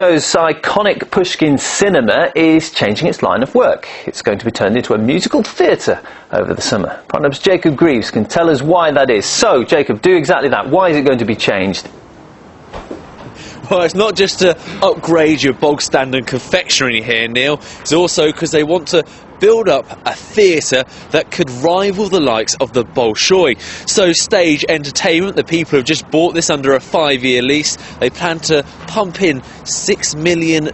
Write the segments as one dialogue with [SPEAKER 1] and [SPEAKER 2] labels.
[SPEAKER 1] Moscow's iconic Pushkin Cinema is changing its line of work. It's going to be turned into a musical theatre over the summer. Prime Minister's Jacob Greaves can tell us why that is. So, Jacob, do exactly that. Why is it going to be changed?
[SPEAKER 2] Well, it's not just to upgrade your bog standard confectionery here, Neil. It's also because they want to build up a theatre that could rival the likes of the Bolshoi. So Stage Entertainment, the people who have just bought this under a 5-year lease, they plan to pump in $6 million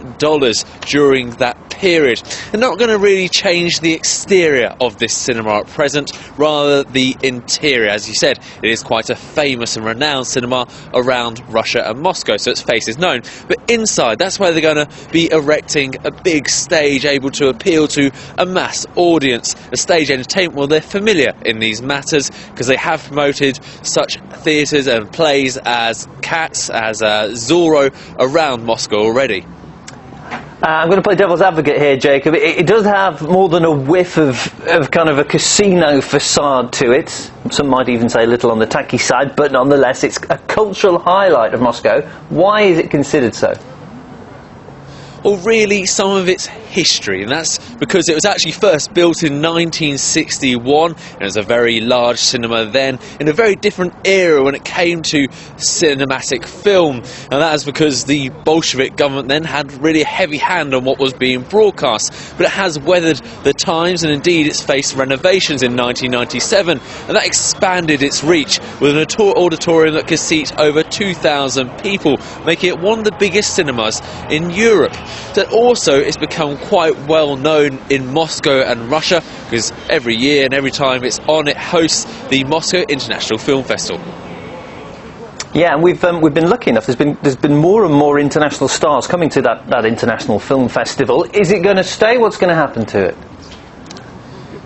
[SPEAKER 2] during that period. They're not going to really change the exterior of this cinema at present, rather the interior. As you said, it is quite a famous and renowned cinema around Russia and Moscow, so its face is known. But inside, that's where they're going to be erecting a big stage able to appeal to a mass audience. The Stage Entertainment, well, they're familiar in these matters because they have promoted such theatres and plays as Cats, as Zorro around Moscow already.
[SPEAKER 1] I'm going to play devil's advocate here, Jacob. It does have more than a whiff of kind of a casino facade to it. Some might even say a little on the tacky side, but nonetheless, it's a cultural highlight of Moscow. Why is it considered so?
[SPEAKER 2] Well, really, some of its history, and that's because it was actually first built in 1961, and it was a very large cinema then, in a very different era when it came to cinematic film, and that is because the Bolshevik government then had really a heavy hand on what was being broadcast, but it has weathered the times, and indeed it's faced renovations in 1997, and that expanded its reach with an auditorium that could seat over 2,000 people, making it one of the biggest cinemas in Europe. That also it's become quite well known in Moscow and Russia because every year and every time it's on, it hosts the Moscow International Film Festival.
[SPEAKER 1] Yeah, and we've been lucky enough. There's been more and more international stars coming to that international film festival. Is it going to stay? What's going to happen to it?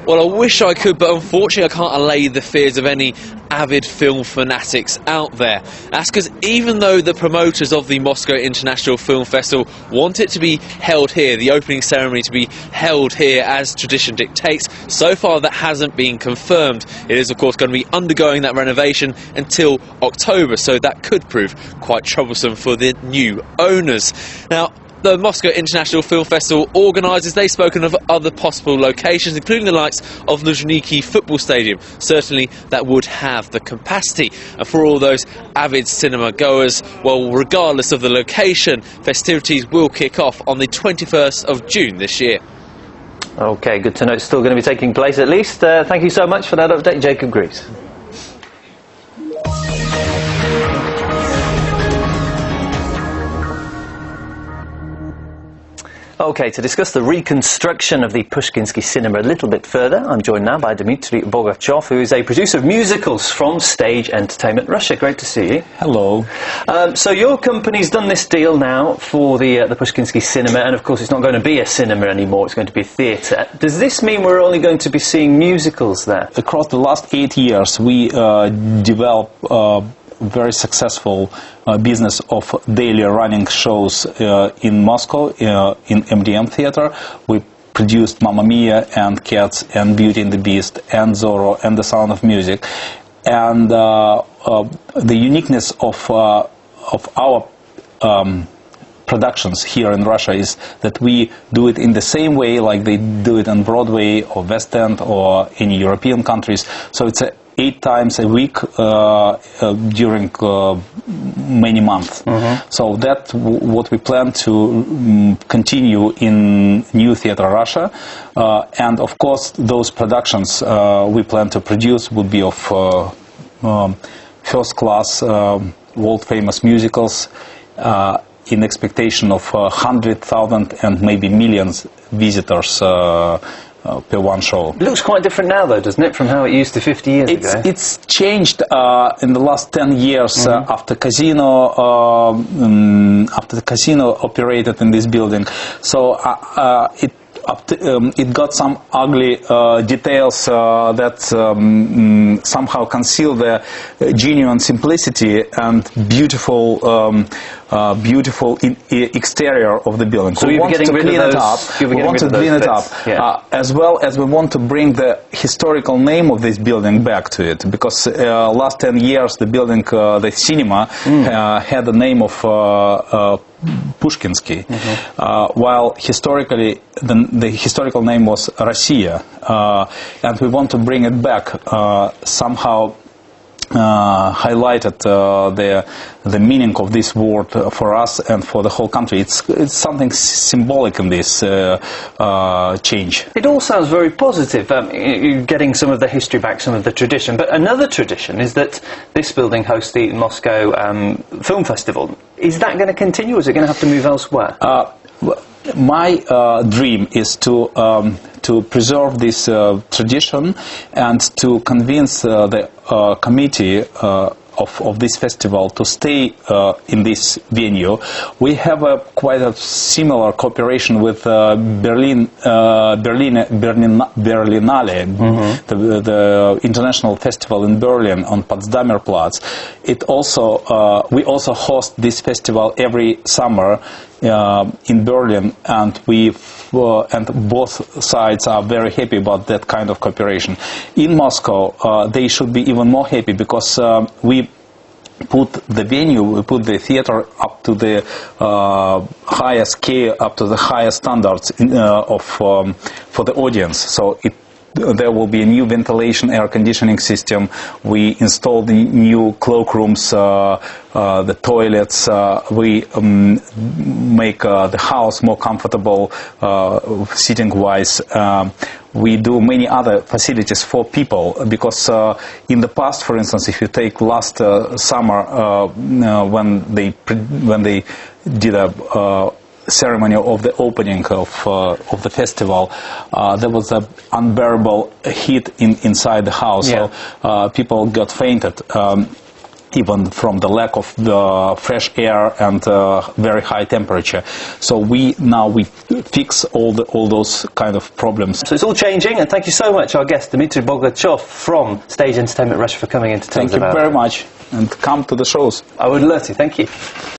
[SPEAKER 2] Well, I wish I could, but unfortunately I can't allay the fears of any avid film fanatics out there. That's because even though the promoters of the Moscow International Film Festival want it to be held here, the opening ceremony to be held here as tradition dictates, so far that hasn't been confirmed. It is, of course, going to be undergoing that renovation until October, so that could prove quite troublesome for the new owners. Now, the Moscow International Film Festival organisers, they've spoken of other possible locations, including the likes of Luzhniki Football Stadium. Certainly that would have the capacity. And for all those avid cinema goers, well, regardless of the location, festivities will kick off on the 21st of June this year.
[SPEAKER 1] OK, good to know it's still going to be taking place at least. Thank you so much for that update, Jacob Greaves. OK, to discuss the reconstruction of the Pushkinsky Cinema a little bit further, I'm joined now by Dmitry Bogovchov, who is a producer of musicals from Stage Entertainment Russia. Great to see you.
[SPEAKER 3] Hello.
[SPEAKER 1] So your company's done this deal now for the Pushkinsky Cinema, and of course it's not going to be a cinema anymore, it's going to be a theatre. Does this mean we're only going to be seeing musicals there?
[SPEAKER 3] Across the last 8 years, we developed very successful business of daily running shows in Moscow, in MDM Theatre. We produced Mamma Mia and Cats and Beauty and the Beast and Zorro and The Sound of Music. And the uniqueness of our productions here in Russia is that we do it in the same way like they do it on Broadway or West End or any European countries. So it's 8 times a week during many months. So that's what we plan to continue in New Theatre Russia. And of course, those productions we plan to produce will be of first-class, world-famous musicals in expectation of 100,000 and maybe millions visitors per one show.
[SPEAKER 1] It looks quite different now, though, doesn't it, from how it used to 50 years ago?
[SPEAKER 3] It's changed in the last 10 years after the casino operated in this building. So it got some ugly details that somehow conceal the genuine simplicity and beautiful beautiful exterior of the building.
[SPEAKER 1] So
[SPEAKER 3] we want to clean it up. We want to clean it up, as well as we want to bring the historical name of this building back to it, because last 10 years the building, the cinema, had the name of Pushkinsky, while historically the historical name was Россия, and we want to bring it back, somehow highlighted the meaning of this word for us and for the whole country. It's something symbolic in this change.
[SPEAKER 1] It all sounds very positive, you're getting some of the history back, some of the tradition. But another tradition is that this building hosts the Moscow Film Festival. Is that going to continue, or is it going to have to move elsewhere?
[SPEAKER 3] My dream is to preserve this tradition and to convince the committee of this festival to stay in this venue. We have quite a similar cooperation with Berlinale, the international festival in Berlin on Potsdamer Platz. It also we also host this festival every summer in Berlin, and and both sides are very happy about that kind of cooperation. In Moscow, they should be even more happy, because we put the venue, we put the theater up to the highest scale, up to the highest standards for the audience. So there will be a new ventilation, air conditioning system. We installed the new cloakrooms, the toilets. We make the house more comfortable, sitting-wise. We do many other facilities for people, because in the past, for instance, if you take last summer, when they did a ceremony of the opening of the festival, there was an unbearable heat inside the house. So people got fainted, even from the lack of the fresh air and very high temperature. So we fix all those kind of problems.
[SPEAKER 1] So it's all changing, and thank you so much, our guest Dmitry Boglachov from Stage Entertainment Russia, for coming in to tell us about it.
[SPEAKER 3] Thank you very much, and come to the shows.
[SPEAKER 1] I would love to. Thank you.